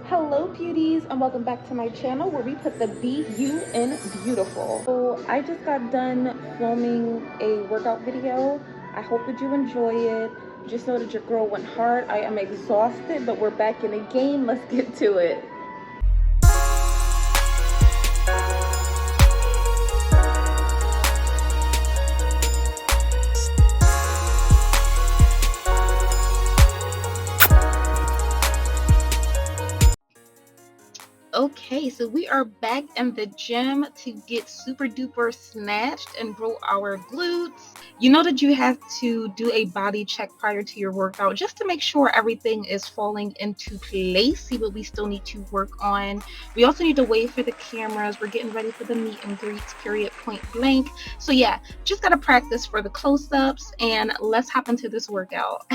Hello beauties, and welcome back to my channel where we put the BU in beautiful. So I just got done filming a workout video. I hope that you enjoy it. Just know that your girl went hard. I am exhausted, but we're back in the game. Let's get to it. Okay, so we are back in the gym to get super duper snatched and grow our glutes. You know that you have to do a body check prior to your workout just to make sure everything is falling into place. See what we still need to work on. We also need to wait for the cameras. We're getting ready for the meet and greets, period, point blank. So yeah, just gotta practice for the close-ups, and let's hop into this workout.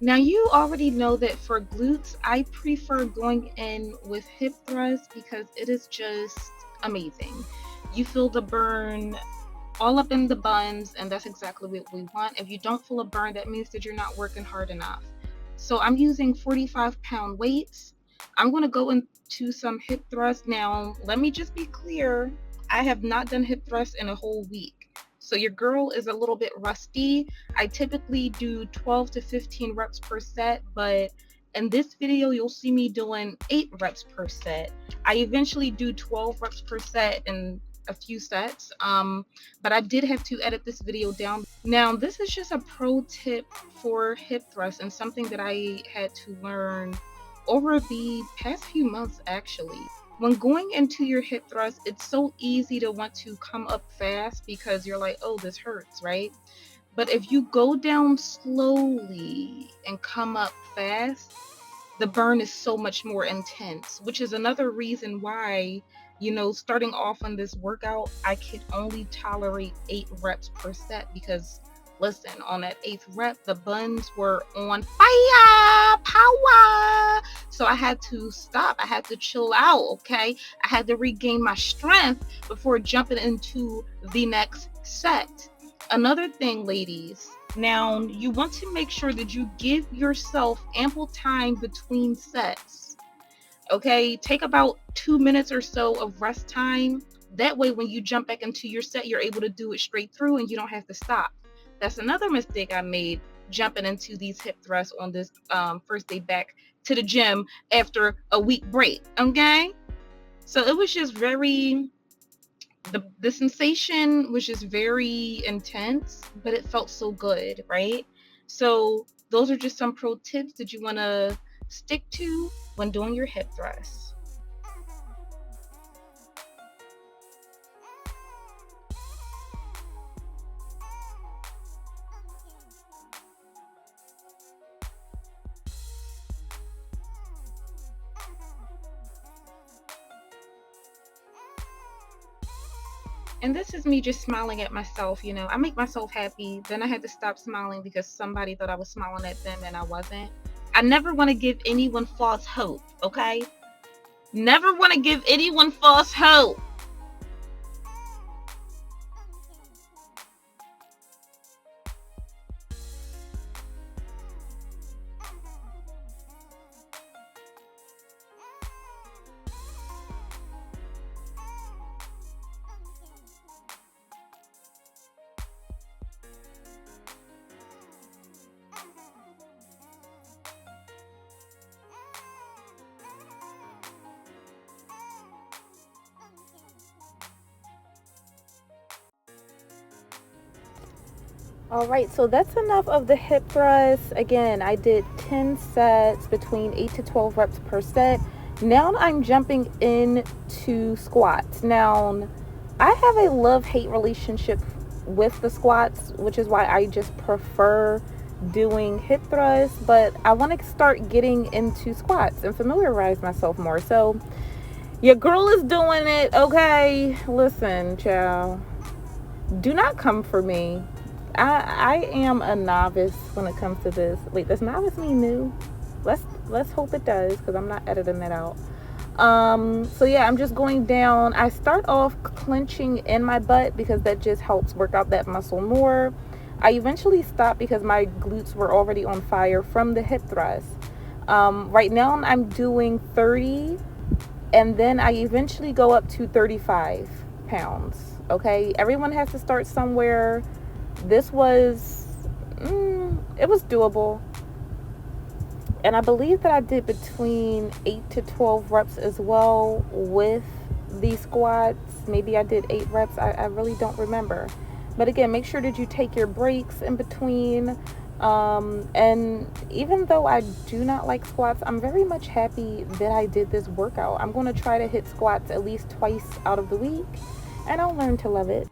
Now you already know that for glutes, I prefer going in with hip thrusts because it is just amazing. You feel the burn all up in the buns, and that's exactly what we want. If you don't feel a burn, that means that you're not working hard enough. So I'm using 45-pound weights. I'm going to go into some hip thrusts. Now, let me just be clear. I have not done hip thrusts in a whole week. So your girl is a little bit rusty. I typically do 12 to 15 reps per set, but in this video, you'll see me doing 8 reps per set. I eventually do 12 reps per set in a few sets, but I did have to edit this video down. Now, this is just a pro tip for hip thrusts and something that I had to learn over the past few months, actually. When going into your hip thrust, it's so easy to want to come up fast because you're like, oh, this hurts, right? But if you go down slowly and come up fast, the burn is so much more intense, which is another reason why, starting off on this workout, I could only tolerate 8 reps per set because, listen, on that 8th rep, the buns were on fire, power. So I had to stop. I had to chill out, okay? I had to regain my strength before jumping into the next set. Another thing, ladies, now you want to make sure that you give yourself ample time between sets. Okay, take about 2 minutes or so of rest time. That way, when you jump back into your set, you're able to do it straight through and you don't have to stop. That's another mistake I made jumping into these hip thrusts on this first day back to the gym after a week break. Okay, so it was just very, the sensation was just very intense, but it felt so good, right? So those are just some pro tips that you want to stick to when doing your hip thrusts. And this is me just smiling at myself. I make myself happy. Then I had to stop smiling because somebody thought I was smiling at them and I wasn't. I never want to give anyone false hope, okay? Never want to give anyone false hope. All right, so that's enough of the hip thrusts. Again, I did 10 sets between 8 to 12 reps per set. Now I'm jumping into squats. Now, I have a love-hate relationship with the squats, which is why I just prefer doing hip thrusts, but I want to start getting into squats and familiarize myself more. So your girl is doing it, okay? Listen, child, do not come for me. I am a novice when it comes to this. Wait, does novice mean new? Let's hope it does, because I'm not editing that out. So yeah, I'm just going down. I start off clenching in my butt because that just helps work out that muscle more. I eventually stopped because my glutes were already on fire from the hip thrust. Right now I'm doing 30, and then I eventually go up to 35 pounds. Okay, everyone has to start somewhere. This was, it was doable. And I believe that I did between 8 to 12 reps as well with these squats. Maybe I did 8 reps. I really don't remember. But again, make sure that you take your breaks in between. And even though I do not like squats, I'm very much happy that I did this workout. I'm going to try to hit squats at least twice out of the week, and I'll learn to love it.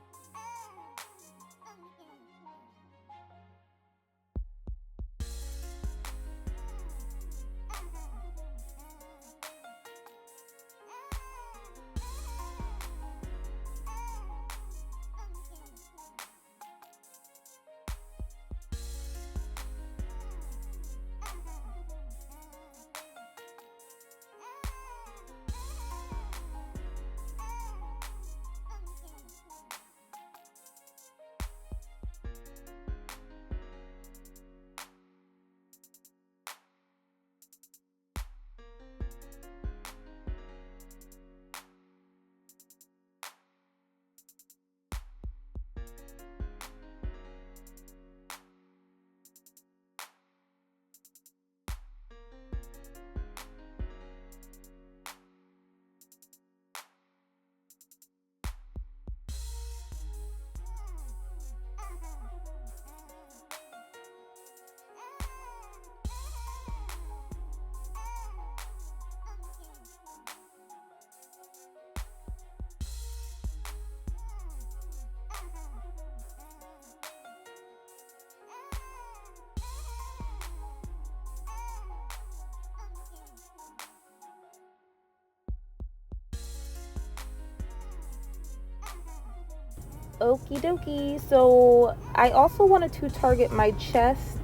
Okie dokie. So I also wanted to target my chest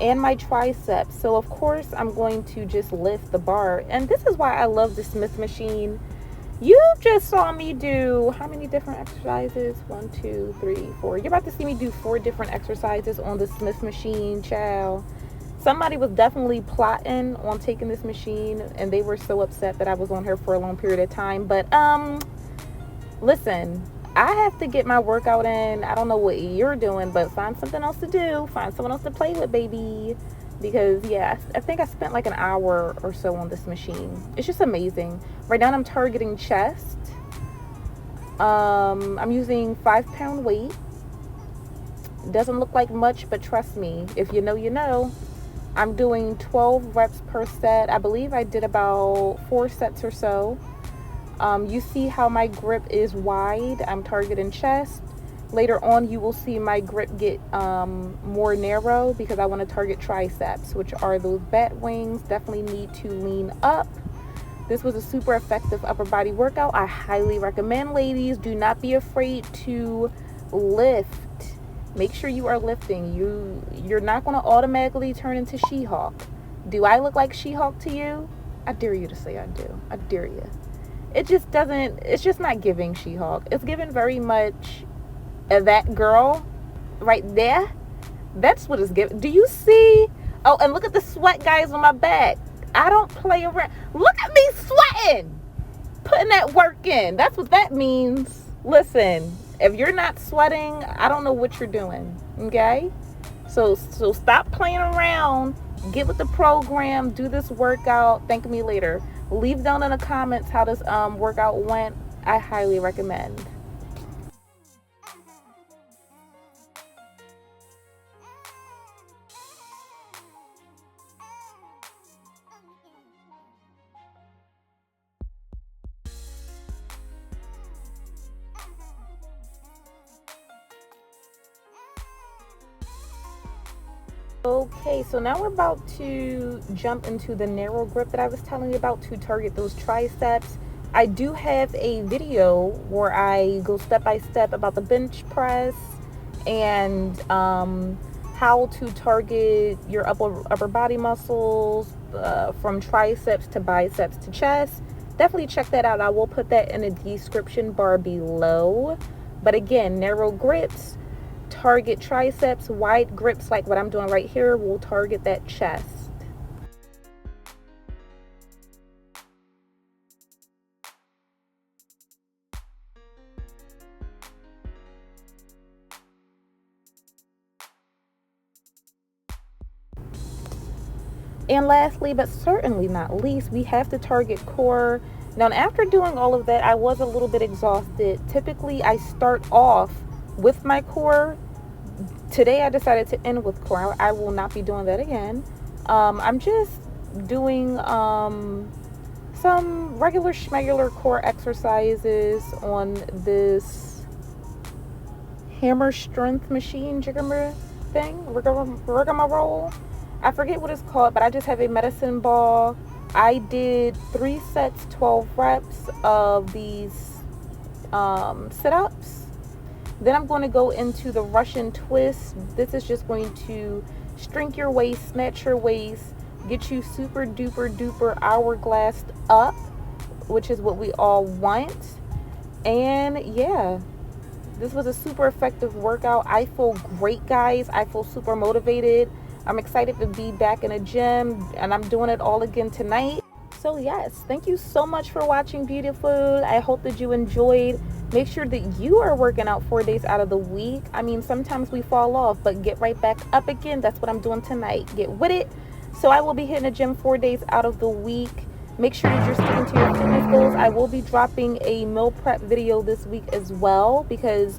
and my triceps. So of course I'm going to just lift the bar. And this is why I love the Smith machine. You just saw me do how many different exercises? 1, 2, 3, 4. You're about to see me do 4 different exercises on the Smith machine, child. Somebody was definitely plotting on taking this machine, and they were so upset that I was on her for a long period of time. But listen, I have to get my workout in. I don't know what you're doing, but find something else to do. Find someone else to play with, baby. Because, yeah, I think I spent like an hour or so on this machine. It's just amazing. Right now I'm targeting chest. I'm using 5-pound weight. Doesn't look like much, but trust me, if you know, you know. I'm doing 12 reps per set. I believe I did about 4 sets or so. You see how my grip is wide. I'm targeting chest. Later on, you will see my grip get more narrow because I want to target triceps, which are those bat wings. Definitely need to lean up. This was a super effective upper body workout. I highly recommend, ladies. Do not be afraid to lift. Make sure you are lifting. You're not going to automatically turn into She-Hulk. Do I look like She-Hulk to you? I dare you to say I do. I dare you. It just doesn't, it's just not giving She-Hulk. It's giving very much that girl right there. That's what it's giving. Do you see? Oh, and look at the sweat, guys, on my back. I don't play around. Look at me sweating. Putting that work in. That's what that means. Listen, if you're not sweating, I don't know what you're doing. Okay? So stop playing around. Get with the program. Do this workout. Thank me later. Leave down in the comments how this workout went. I highly recommend. Okay, so now we're about to jump into the narrow grip that I was telling you about to target those triceps. I do have a video where I go step by step about the bench press and how to target your upper body muscles from triceps to biceps to chest. Definitely check that out. I will put that in the description bar below. But again, narrow grips target triceps. Wide grips like what I'm doing right here will target that chest. And lastly, but certainly not least, we have to target core. Now, after doing all of that, I was a little bit exhausted. Typically, I start off with my core. Today, I decided to end with core. I will not be doing that again. I'm just doing some regular schmegular core exercises on this hammer strength machine jigger thing, rigmarole. I forget what it's called, but I just have a medicine ball. I did 3 sets, 12 reps of these sit ups. Then I'm going to go into the Russian twist. This is just going to shrink your waist, snatch your waist, get you super duper duper hourglassed up, which is what we all want. And yeah, this was a super effective workout. I feel great, guys. I feel super motivated. I'm excited to be back in a gym, and I'm doing it all again tonight. So yes, thank you so much for watching, beautiful. I hope that you enjoyed. Make sure that you are working out 4 days out of the week. I mean, sometimes we fall off, but get right back up again. That's what I'm doing tonight. Get with it. So I will be hitting the gym 4 days out of the week. Make sure that you're sticking to your fitness goals. I will be dropping a meal prep video this week as well, because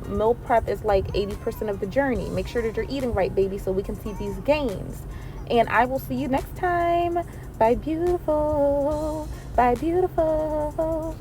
meal prep is like 80% of the journey. Make sure that you're eating right, baby, so we can see these gains. And I will see you next time. Bye, beautiful. Bye, beautiful.